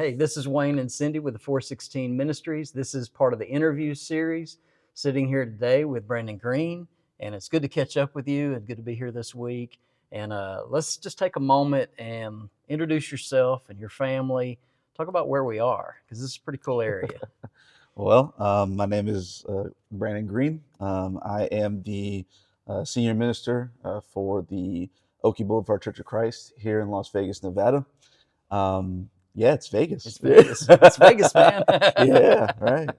Hey, this is Wayne and Cindy with the 416 Ministries. This is part of the interview series. Sitting here today with Brandon Greene, and it's good to catch up with you and good to be here this week. And let's just take a moment and introduce yourself and your family. Talk about where we are, because this is a pretty cool area. Well, my name is Brandon Greene. I am the senior minister for the Oakey Blvd Church of Christ here in Las Vegas, Nevada. Yeah, it's Vegas. It's Vegas. It's Vegas, man. Yeah, right.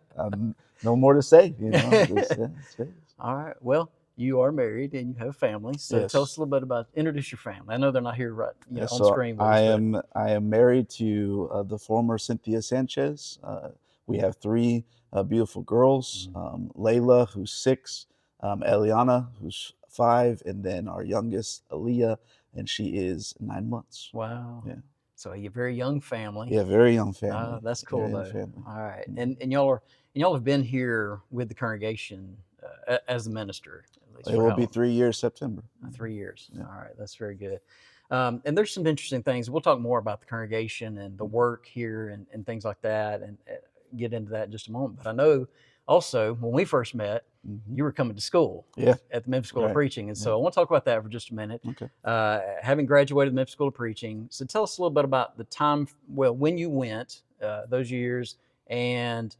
No more to say. It's Vegas. All right. Well, you are married and you have a family. So Yes. tell us a little bit about, introduce your family. I know they're not here right on So screen with us. I am married to the former Cynthia Sanchez. We have three beautiful girls, Layla, who's 6, Eliana, who's 5, and then our youngest, Aaliyah, and she is 9 months. Wow. Yeah. So you're a very young family. Yeah, very young family. That's cool Very young though. family. All right. And y'all have been here with the congregation as the minister. At least It will be 3 years September. 3 years. Yeah. All right. That's very good. And there's some interesting things. We'll talk more about the congregation and the work here and things like that, and get into that in just a moment. But I know also when we first met, you were coming to school at the Memphis School of Preaching. And so I want to talk about that for just a minute. Okay. Having graduated the Memphis School of Preaching. So tell us a little bit about the time, when you went, those years, and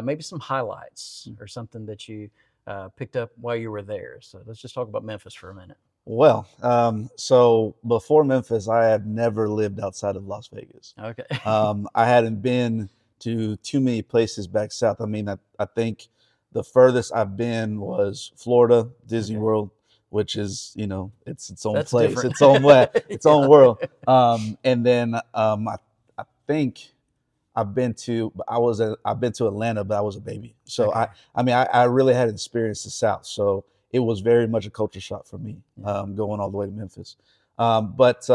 maybe some highlights or something that you picked up while you were there. So let's just talk about Memphis for a minute. Well, so before Memphis, I have never lived outside of Las Vegas. Okay. I hadn't been to too many places back south. I mean, I think the furthest I've been was Florida, Disney World, which is, it's its own place, different. its own way, its own world. And then I think I've been to Atlanta, but I was a baby. So I really hadn't experienced the South. So it was very much a culture shock for me, going all the way to Memphis. But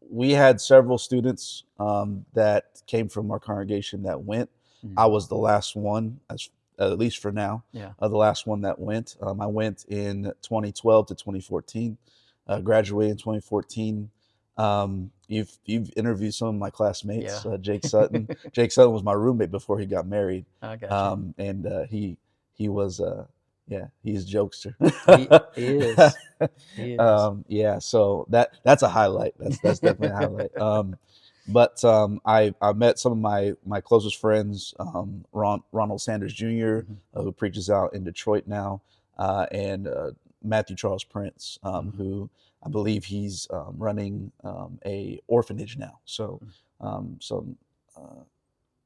we had several students that came from our congregation that went. I was the last one, at least for now, the last one that went. I went in 2012 to 2014, graduated in 2014. You've interviewed some of my classmates, Jake Sutton. Jake Sutton was my roommate before he got married. I got you. And he was he's a jokester. He is. He is. So that's a highlight. That's definitely a highlight. But I met some of my closest friends, Ronald Sanders Jr., who preaches out in Detroit now, and Matthew Charles Prince, who I believe he's running a orphanage now. So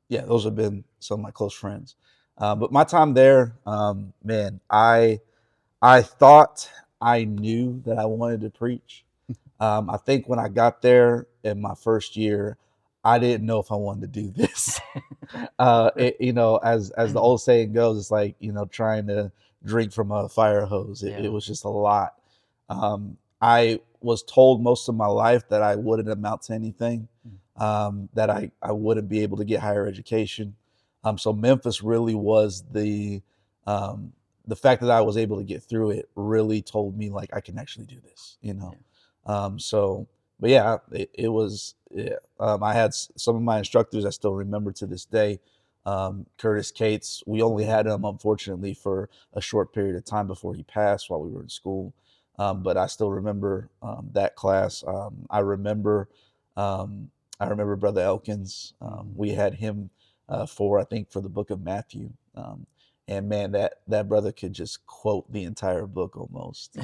those have been some of my close friends. But my time there, man, I thought I knew that I wanted to preach. I think when I got there in my first year, I didn't know if I wanted to do this. As the old saying goes, it's like, trying to drink from a fire hose. It was just a lot. I was told most of my life that I wouldn't amount to anything, that I wouldn't be able to get higher education. So Memphis really was the fact that I was able to get through it really told me like I can actually do this, But yeah, it was. I had some of my instructors I still remember to this day. Curtis Cates. We only had him, unfortunately, for a short period of time before he passed while we were in school. But I still remember that class. I remember Brother Elkins. We had him for the book of Matthew. And man, that brother could just quote the entire book almost,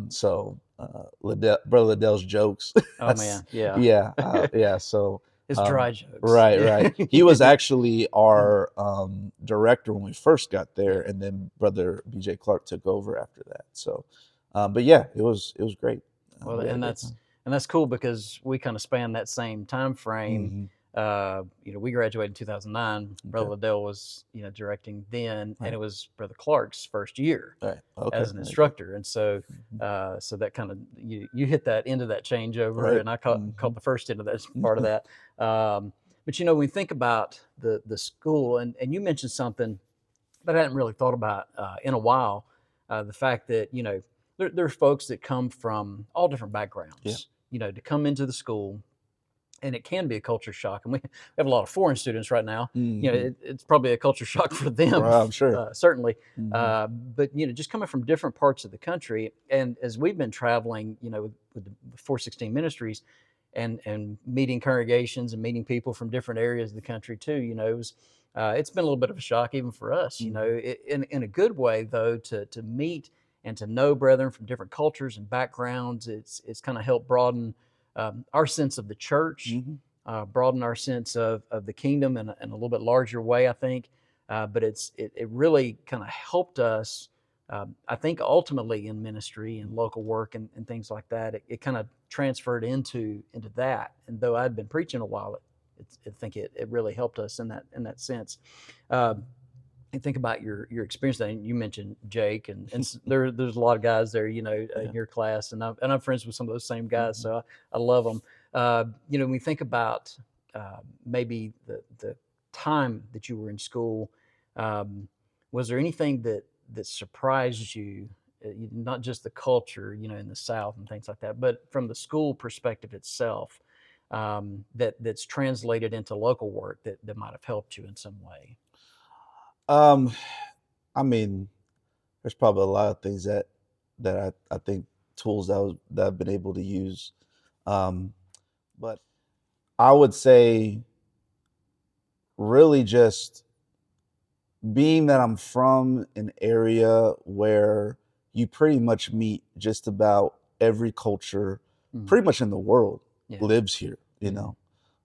So Brother Liddell's jokes. Oh man, yeah. Yeah. So his dry jokes. Right. He was actually our director when we first got there, and then Brother BJ Clark took over after that. So, but yeah, it was great. Well, and that's cool because we kind of span that same time frame. We graduated in 2009. Brother Liddell was, directing then, and it was Brother Clark's first year as an instructor. And so, so that kind of, you hit that end of that changeover, and I caught the first end of that part of that. But, when we think about the school, and you mentioned something that I hadn't really thought about in a while, the fact that, there are folks that come from all different backgrounds, to come into the school and it can be a culture shock. And we have a lot of foreign students right now. Mm-hmm. You know, it's probably a culture shock for them, Well, I'm sure. certainly. Mm-hmm. But you know, just coming from different parts of the country, and as we've been traveling, you know, with the 416 Ministries, and meeting congregations and meeting people from different areas of the country too, you know, it's been a little bit of a shock even for us. You know, in a good way though, to meet and to know brethren from different cultures and backgrounds. It's kind of helped broaden our sense of the church, broaden our sense of the kingdom in a little bit larger way, I think. But it really kind of helped us, I think, ultimately in ministry and local work and things like that. It kind of transferred into that. And though I'd been preaching a while, I think it really helped us in that sense. And think about your experience. And you mentioned Jake, and there's a lot of guys there, you know, in your class, and I'm friends with some of those same guys, so I love them. You know, when we think about maybe the time that you were in school, was there anything that surprised you, not just the culture, you know, in the South and things like that, but from the school perspective itself, that's translated into local work that might have helped you in some way? I mean, there's probably a lot of things that I think tools that I've been able to use. But I would say really just being that I'm from an area where you pretty much meet just about every culture, pretty much in the world lives here, you know,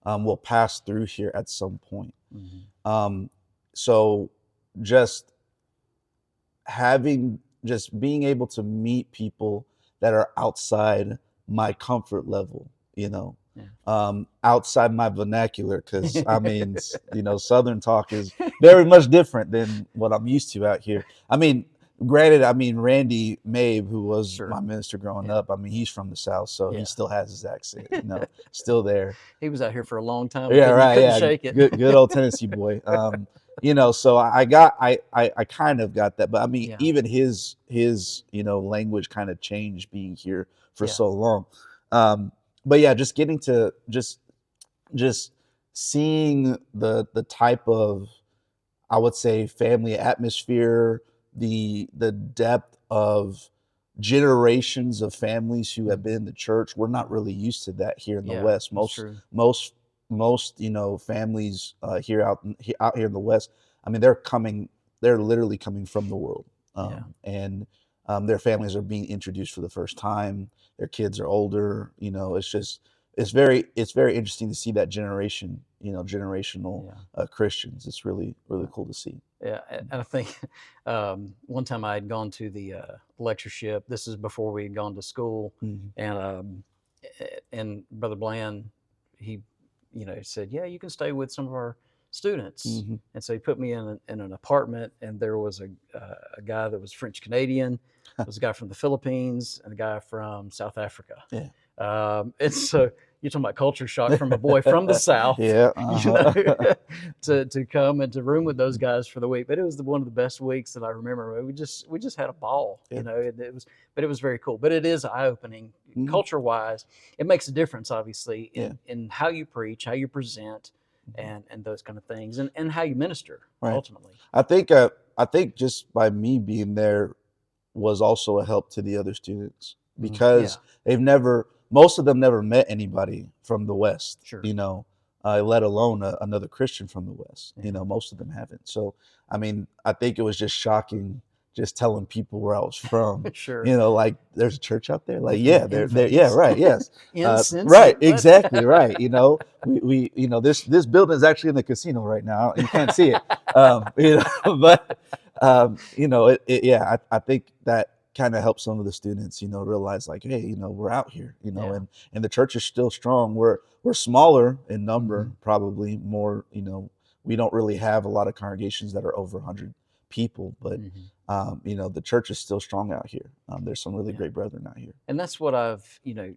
will pass through here at some point. So just being able to meet people that are outside my comfort level, you know, outside my vernacular, because I mean, you know, Southern talk is very much different than what I'm used to out here. I mean, granted, I mean, Randy Mabe, who was my minister growing up, I mean, he's from the South, so he still has his accent, you know, still there. He was out here for a long time. Yeah, right. Couldn't shake it. Good old Tennessee boy. You know, so I kind of got that, but I mean, even his you know, language kind of changed being here for so long. But yeah, just getting to just seeing the type of, I would say, family atmosphere, the depth of generations of families who have been in the church. We're not really used to that here in the West. Most you know, families out here in the West, I mean, they're literally coming from the world, and their families are being introduced for the first time. Their kids are older, you know. It's very interesting to see that generation, you know, generational Christians. It's really cool to see. Yeah, and I think one time I had gone to the lectureship. This is before we had gone to school, and Brother Bland, he, you know, said, "Yeah, you can stay with some of our students," and so he put me in an apartment, and there was a guy that was French Canadian, there was a guy from the Philippines, and a guy from South Africa. And so you're talking about culture shock from a boy from the South, you know, to come and to room with those guys for the week. But it was one of the best weeks that I remember. We just had a ball, you know. It was very cool. But it is eye-opening, culture-wise. It makes a difference, obviously, in how you preach, how you present, and those kind of things, and how you minister ultimately. I think just by me being there was also a help to the other students, because most of them never met anybody from the West, you know, let alone another Christian from the West. You know, most of them haven't. So, I mean, I think it was just shocking just telling people where I was from. You know, like, there's a church out there. Like, yeah, they're right, yes. Right, exactly, right. You know, we you know, this building is actually in the casino right now. You can't see it. You know, but you know, I think that kind of help some of the students, you know, realize, like, hey, you know, we're out here, you know, and the church is still strong. We're smaller in number, probably more, you know, we don't really have a lot of congregations that are over 100 people, but you know, the church is still strong out here. There's some really great brethren out here. And that's what I've, you know,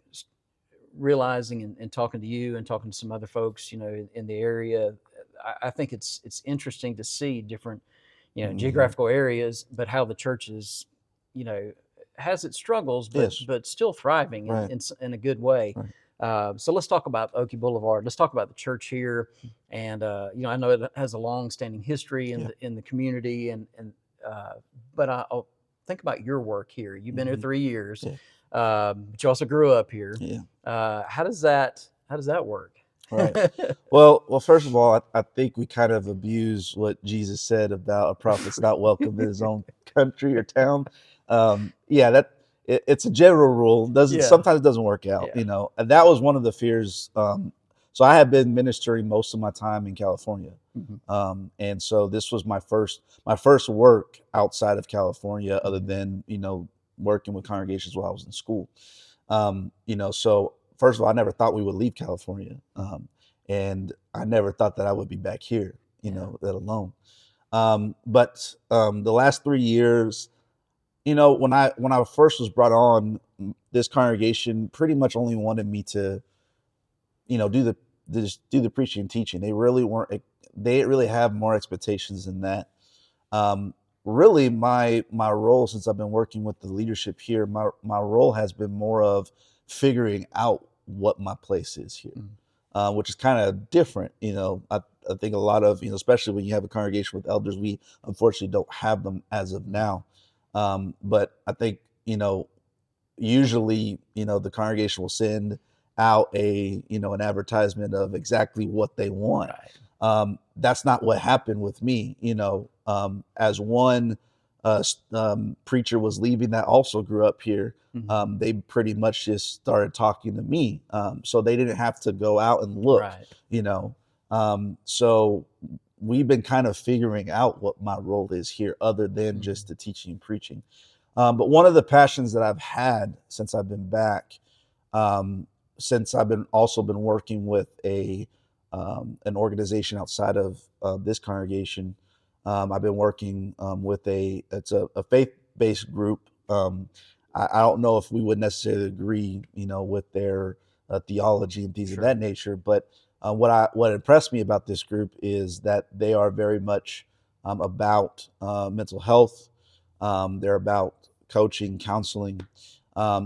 realizing and talking to you and talking to some other folks, you know, in the area. I think it's interesting to see different, you know, geographical areas, but how the church is, you know, has its struggles, but still thriving in a good way. So let's talk about Oakey Boulevard. Let's talk about the church here, and I know it has a long-standing history in the community, but I'll think about your work here. You've been here 3 years, but you also grew up here. How does that work? Right. Well, first of all, I think we kind of abuse what Jesus said about a prophet's not welcome in his own country or town. It's a general rule. Sometimes it doesn't work out, And that was one of the fears. So I have been ministering most of my time in California, and so this was my first work outside of California, other than working with congregations while I was in school. So first of all, I never thought we would leave California, and I never thought that I would be back here, let alone. But the last 3 years, when I first was brought on, this congregation pretty much only wanted me to, do the preaching and teaching. They didn't really have more expectations than that. Really, my role, since I've been working with the leadership here, my role has been more of figuring out what my place is here, which is kind of different. I think a lot of, especially when you have a congregation with elders, we unfortunately don't have them as of now. But I think, usually, the congregation will send out an advertisement of exactly what they want. Right. That's not what happened with me. As one preacher was leaving that also grew up here, they pretty much just started talking to me. So they didn't have to go out and look, right. So we've been kind of figuring out what my role is here, other than just the teaching and preaching. But one of the passions that I've had since I've been back, since I've been working with an organization outside of this congregation. I've been working with it's a faith-based group. I don't know if we would necessarily agree, with their theology and things of that nature, but what impressed me about this group is that they are very much about mental health. They're about coaching, counseling,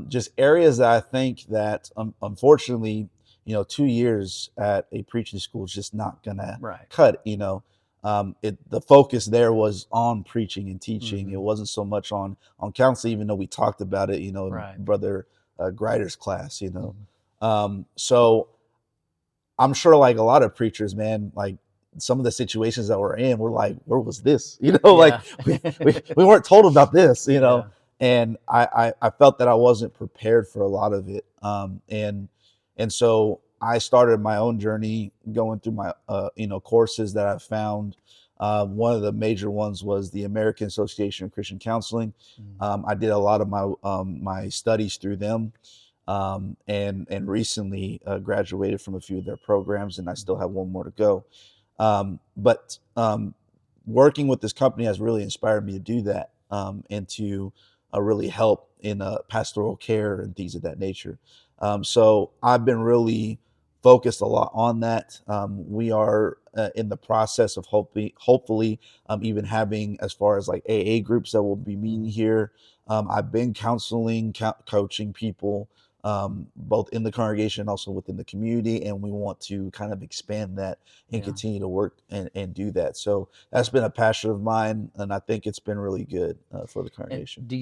just areas that I think that unfortunately, 2 years at a preaching school is just not gonna cut. The focus there was on preaching and teaching. It wasn't so much on counseling, even though we talked about it, in Brother Greider's class. So I'm sure, like a lot of preachers, man, like some of the situations that we're in, we're like, where was this? Like we weren't told about this, and I felt that I wasn't prepared for a lot of it. And so I started my own journey going through my, courses that I found. One of the major ones was the American Association of Christian Counseling. I did a lot of my studies through them. And recently graduated from a few of their programs, and I still have one more to go. But working with this company has really inspired me to do that, and to really help in pastoral care and things of that nature. So I've been really focused a lot on that. We are in the process of hopefully even having, as far as like AA groups that will be meeting here. I've been counseling, coaching people, both in the congregation and also within the community, and we want to kind of expand that and continue to work and do that. So that's been a passion of mine, and I think it's been really good for the congregation. And do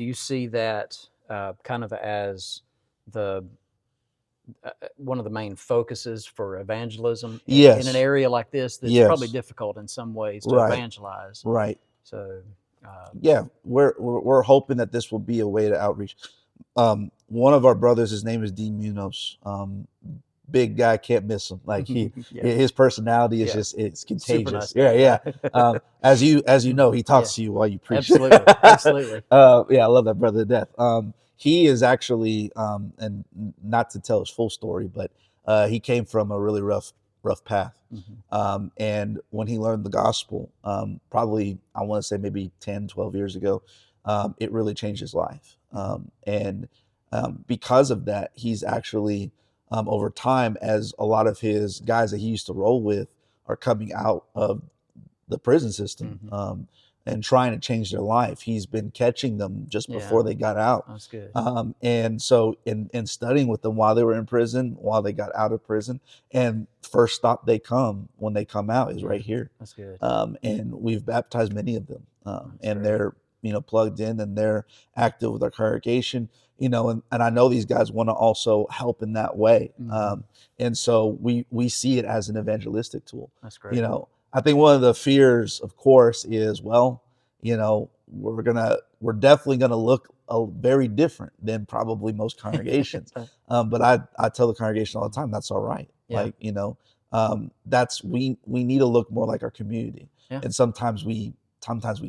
you see that kind of as the one of the main focuses for evangelism in an area like this that's probably difficult in some ways to evangelize? Right. So we're hoping that this will be a way to outreach. One of our brothers, his name is Dean Munoz. Big guy, can't miss him. Like his personality is just, it's contagious. Nice. As you know, he talks to you while you preach. Absolutely. I love that brother to death. He is actually, and not to tell his full story, but he came from a really rough path. And when he learned the gospel, probably, I want to say maybe 10, 12 years ago, it really changed his life. And because of that, he's actually, over time, as a lot of his guys that he used to roll with are coming out of the prison system, and trying to change their life. He's been catching them just before they got out. That's good. And so in studying with them while they were in prison, while they got out of prison, and first stop they come when they come out is right here. That's good. And we've baptized many of them, and great. they're plugged in and they're active with our congregation. And I know these guys want to also help in that way. And so we see it as an evangelistic tool. That's great. I think one of the fears, of course, is, well, we're definitely gonna look very different than probably most congregations. But I tell the congregation all the time, that's all right. Yeah. Like, we need to look more like our community. Yeah. And sometimes we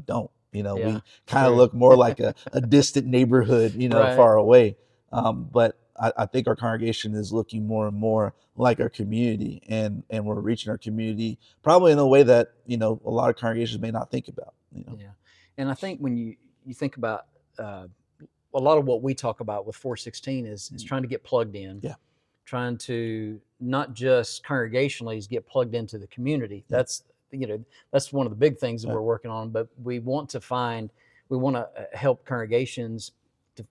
don't. We kind True. of look more like a distant neighborhood, Right. far away. But I think our congregation is looking more and more like our community, and we're reaching our community probably in a way that a lot of congregations may not think about. Yeah, and I think when you think about a lot of what we talk about with 416 is trying to get plugged in. Yeah. Trying to not just congregationally get plugged into the community. Yeah. That's one of the big things that we're working on. But we want to help congregations to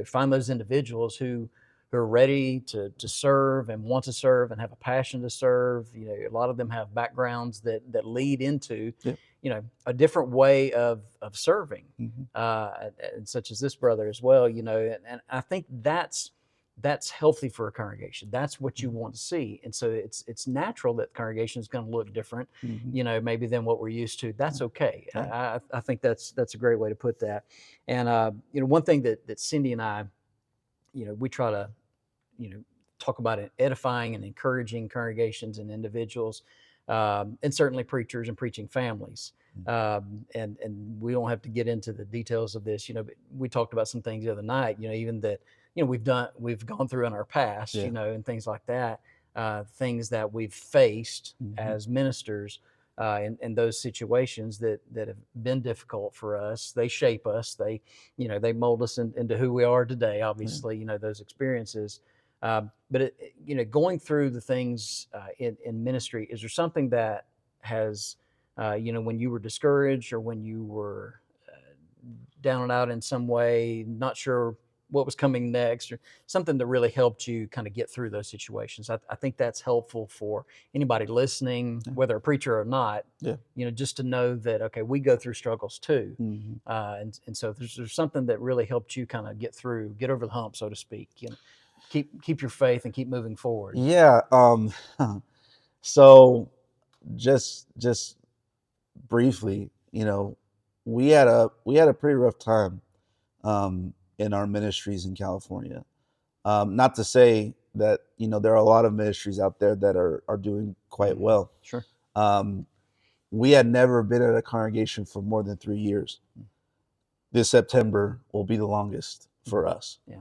find those individuals who are ready to serve and want to serve and have a passion to serve. A lot of them have backgrounds that lead into a different way of serving, and such as this brother as well. And I think that's healthy for a congregation. That's what you want to see. And so it's natural that the congregation is going to look different, maybe than what we're used to. That's okay. I think that's a great way to put that. And one thing that Cindy and I, we try to talk about it, edifying and encouraging congregations and individuals, and certainly preachers and preaching families. And we don't have to get into the details of this, but we talked about some things the other night, even that we've gone through in our past, and things like that, things that we've faced as ministers in those situations that have been difficult for us. They shape us. They mold us into who we are today. Obviously, those experiences. But going through the things in ministry, is there something that has, when you were discouraged or when you were down and out in some way, not sure what was coming next, or something that really helped you kind of get through those situations? I think that's helpful for anybody listening, whether a preacher or not, just to know that, okay, we go through struggles too. And so there's something that really helped you kind of get over the hump, so to speak, keep your faith and keep moving forward. Yeah. So just briefly, we had a pretty rough time in our ministries in California. Not to say that there are a lot of ministries out there that are doing quite well. Sure. We had never been at a congregation for more than 3 years. This September will be the longest for us. Yeah.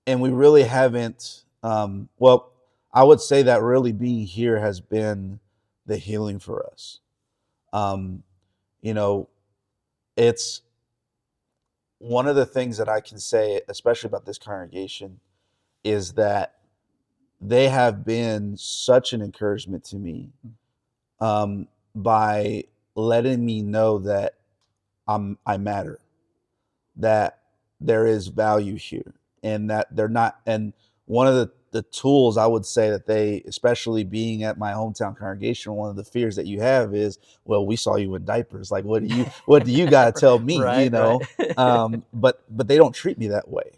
And we really haven't. Well, I would say that really being here has been the healing for us. It's one of the things that I can say, especially about this congregation, is that they have been such an encouragement to me, by letting me know that I matter, that there is value here, and that they're not. And one of the tools I would say that they, especially being at my hometown congregation, one of the fears that you have is, well, we saw you in diapers. Like, what do you got to tell me? Right. But they don't treat me that way.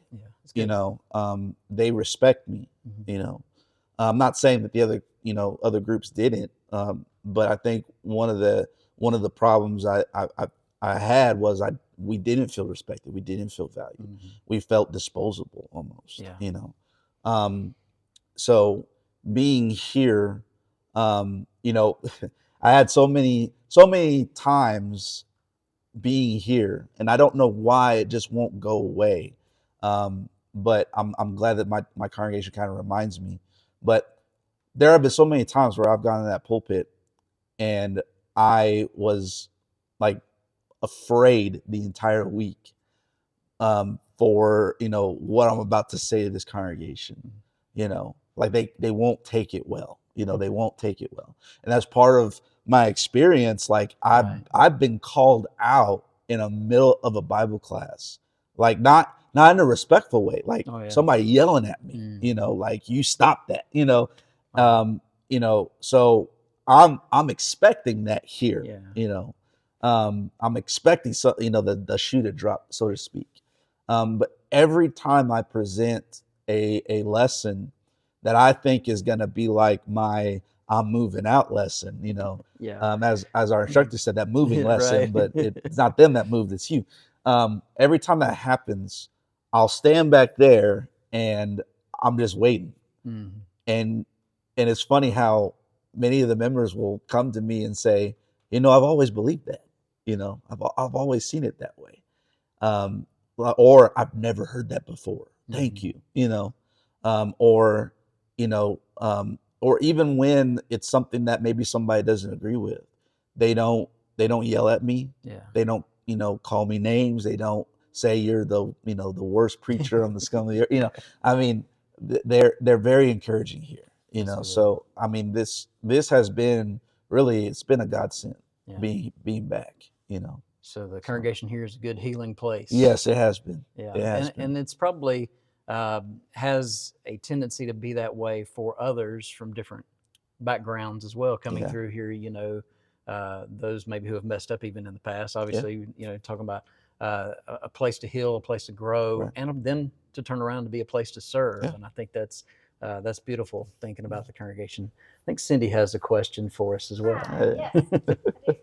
Yeah, they respect me. I'm not saying that the other groups didn't, but I think one of the problems I had was we didn't feel respected. We didn't feel valued. We felt disposable almost. Yeah. So being here, I had so many times being here, and I don't know why it just won't go away. But I'm glad that my congregation kind of reminds me. But there have been so many times where I've gone in that pulpit and I was like afraid the entire week for what I'm about to say to this congregation. Like they won't take it well. They won't take it well. And that's part of my experience. Like I've been called out in the middle of a Bible class, like not in a respectful way, like somebody yelling at me, like you stop that, so I'm expecting that here, I'm expecting the shoe to drop, so to speak. But every time I present a lesson that I think is going to be like my I'm moving out lesson, as our instructor said, that moving lesson, but it's not them that moved, it's you. Every time that happens, I'll stand back there and I'm just waiting. And it's funny how many of the members will come to me and say, I've always believed that, I've always seen it that way. Or I've never heard that before. Thank you, or even when it's something that maybe somebody doesn't agree with, they don't yell at me. They don't, call me names. They don't say you're the worst preacher on the scum of the earth. I mean, they're very encouraging here, so I mean, this has been really, it's been a godsend being back, So the congregation here is a good healing place. Yes, it has been. And it's probably has a tendency to be that way for others from different backgrounds as well, coming through here, those maybe who have messed up even in the past, obviously, talking about a place to heal, a place to grow, and then to turn around to be a place to serve. And I think that's beautiful, thinking about the congregation. I think Cindy has a question for us as well. Yes, I do.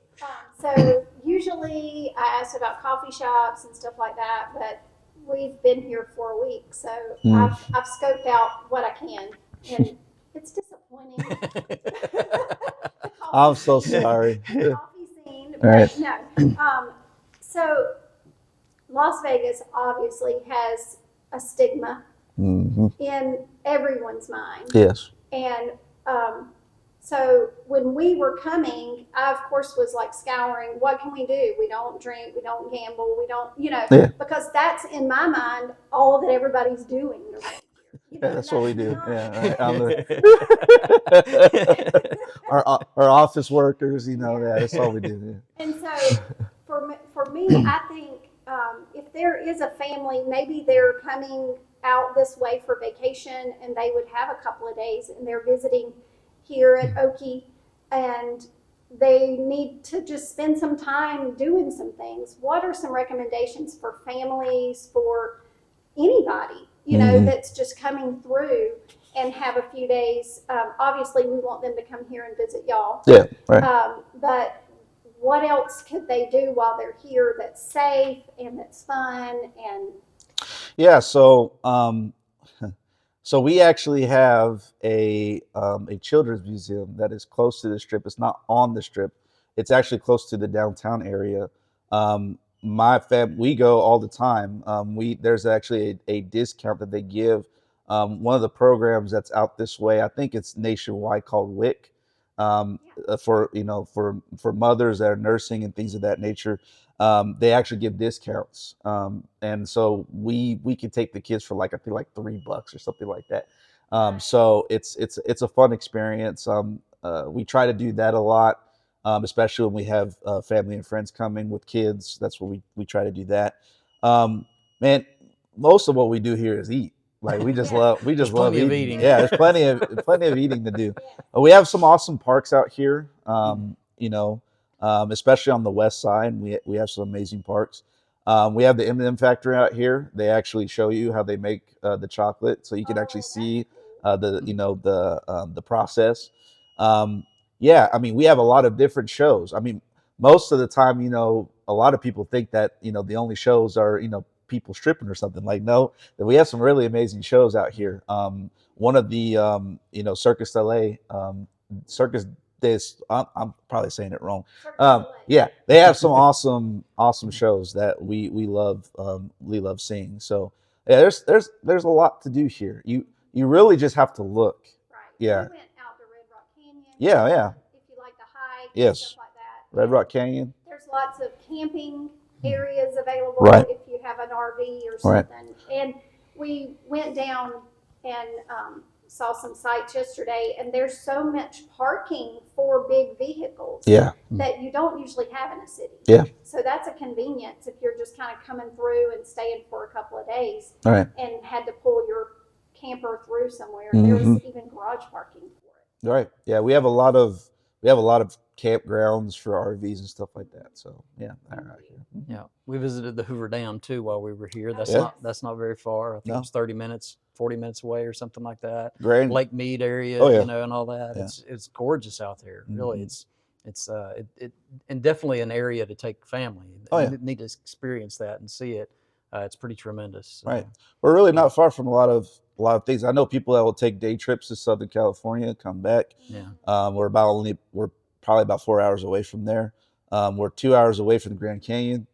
So usually I ask about coffee shops and stuff like that, but we've been here for a week, so I've scoped out what I can, and it's disappointing. I'm so sorry. Coffee scene, but right. No. So Las Vegas obviously has a stigma in everyone's mind. Yes. And so when we were coming, I, of course, was like scouring, what can we do? We don't drink, we don't gamble, we don't, because that's in my mind all that everybody's doing. That's what we do. Our office workers, that's all we do. And so for me, I think if there is a family, maybe they're coming out this way for vacation and they would have a couple of days and they're visiting here at Oakey and they need to just spend some time doing some things. What are some recommendations for families, for anybody, that's just coming through and have a few days? Obviously, we want them to come here and visit y'all. Yeah, right. But what else could they do while they're here that's safe and that's fun? And so we actually have a children's museum that is close to the Strip. It's not on the Strip. It's actually close to the downtown area. My family, we go all the time. There's actually a discount that they give. One of the programs that's out this way, I think it's nationwide, called WIC, for mothers that are nursing and things of that nature. They actually give discounts, and so we can take the kids for I think $3 or something like that. So it's a fun experience. We try to do that a lot, especially when we have family and friends coming with kids. That's what we try to do that. Man, most of what we do here is eat. Like we just love eating. Yeah, there's plenty of eating to do. We have some awesome parks out here. Especially on the west side, we have some amazing parks. We have the M&M factory out here. They actually show you how they make the chocolate, so you can actually see the process. I mean, we have a lot of different shows. I mean, most of the time, a lot of people think that the only shows are people stripping or something. Like, no, that we have some really amazing shows out here. One of the Circus LA, Circus. I'm probably saying it wrong. They have some awesome shows that we love seeing. So there's a lot to do here. You really just have to look. Right. Yeah. We went out to Red Rock Canyon. Yeah. If you like to hike, yes. Stuff like that. Red Rock Canyon. There's lots of camping areas available if you have an RV or something. Right. And we went down and saw some sites yesterday, and there's so much parking for big vehicles that you don't usually have in a city. Yeah. So that's a convenience if you're just kind of coming through and staying for a couple of days Right. and had to pull your camper through somewhere. There's even garage parking for it. Right. Yeah, we have a lot of campgrounds for RVs and stuff like that. So yeah, all right. Yeah, we visited the Hoover Dam too while we were here. That's Yeah. not very far. I think No. it's 30 minutes, 40 minutes away or something like that. Great. Lake Mead area, Oh, yeah. you know, and all that. Yeah. It's gorgeous out there. Really, Mhm. it's and definitely an area to take family. Oh, yeah. You need to experience that and see it. It's pretty tremendous. Right. We're really not far from a lot of things. I know people that will take day trips to Southern California, come back. Yeah. We're probably about 4 hours away from there. We're 2 hours away from the Grand Canyon.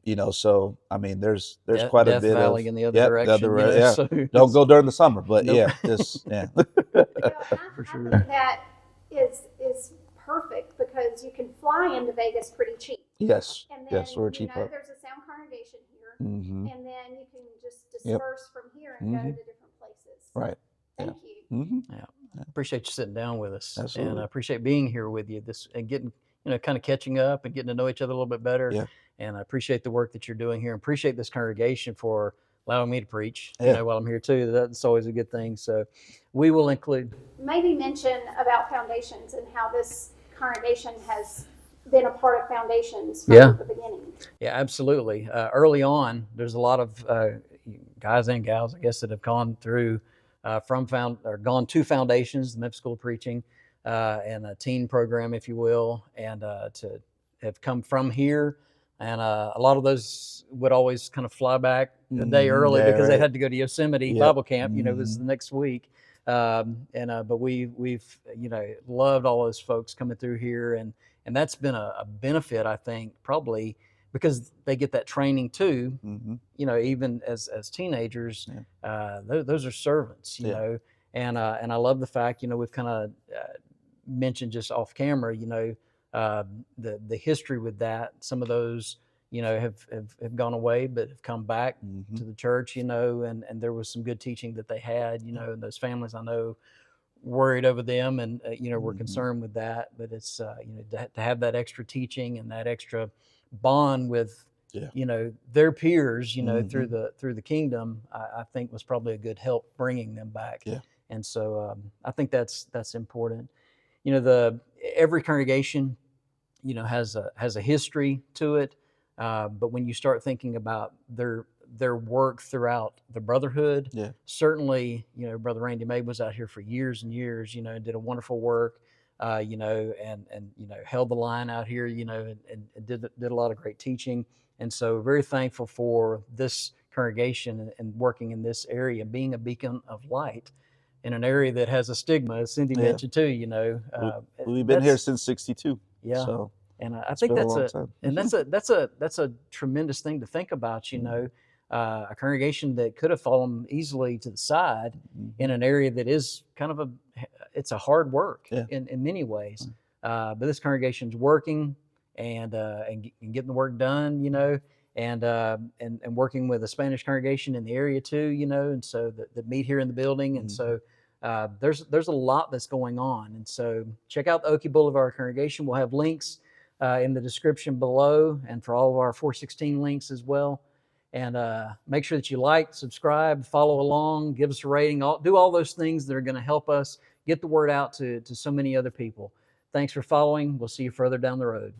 You know, so I mean, there's quite Death a bit Valley of in the other direction. The other, you know, yeah. so Don't go during the summer, but Nope. yeah, just yeah. For sure. I think that is perfect because you can fly into Vegas pretty cheap. Yes. And then, Yes, we're cheap up. there's a sound congregation here, Mm-hmm. and then you can just disperse from here and go to different places. Right. Thank you. Mm-hmm. Appreciate you sitting down with us. Absolutely. And I appreciate being here with you and getting, you know, kind of catching up and getting to know each other a little bit better. Yeah. And I appreciate the work that you're doing here. Appreciate this congregation for allowing me to preach, Yeah. you know, while I'm here too. That's always a good thing. So we will include. Maybe mention about foundations and how this congregation has been a part of foundations from Yeah. the beginning. Yeah, absolutely. Early on, there's a lot of guys and gals, I guess, that have gone through gone to foundations, the Memphis School of Preaching, and a teen program, if you will, and to have come from here. And a lot of those would always kind of fly back the day early because they had to go to Yosemite Bible Camp. You know, it was the next week. But we've you know, loved all those folks coming through here, and that's been a benefit, I think, probably because they get that training too. You know, even as teenagers, those are servants. You know, and I love the fact, you know, we've kind of mentioned just off camera, you know, the history with that. Some of those, you know, have gone away, but have come back to the church, you know, and there was some good teaching that they had, you know, and those families I know worried over them and, you know, were concerned with that. But it's, you know, to have that extra teaching and that extra bond with, you know, their peers, you know, through the kingdom, I think was probably a good help bringing them back. Yeah. And so I think that's important. You know, every congregation, you know, has a history to it. But when you start thinking about their work throughout the brotherhood, certainly, you know, Brother Randy May was out here for years and years, you know, and did a wonderful work, you know, and you know, held the line out here, you know, and did a lot of great teaching. And so very thankful for this congregation and working in this area, being a beacon of light in an area that has a stigma, as Cindy mentioned too, you know. We've been here since '62. Yeah. So and I think that's a tremendous thing to think about, you know, a congregation that could have fallen easily to the side in an area that is kind of it's a hard work in many ways. But this congregation's working and getting the work done, you know, and working with a Spanish congregation in the area too, you know, and so that meet here in the building. And so there's a lot that's going on. And so check out the Oakey Blvd congregation. We'll have links in the description below and for all of our 416 links as well. And make sure that you like, subscribe, follow along, give us a rating, do all those things that are going to help us get the word out to so many other people. Thanks for following. We'll see you further down the road.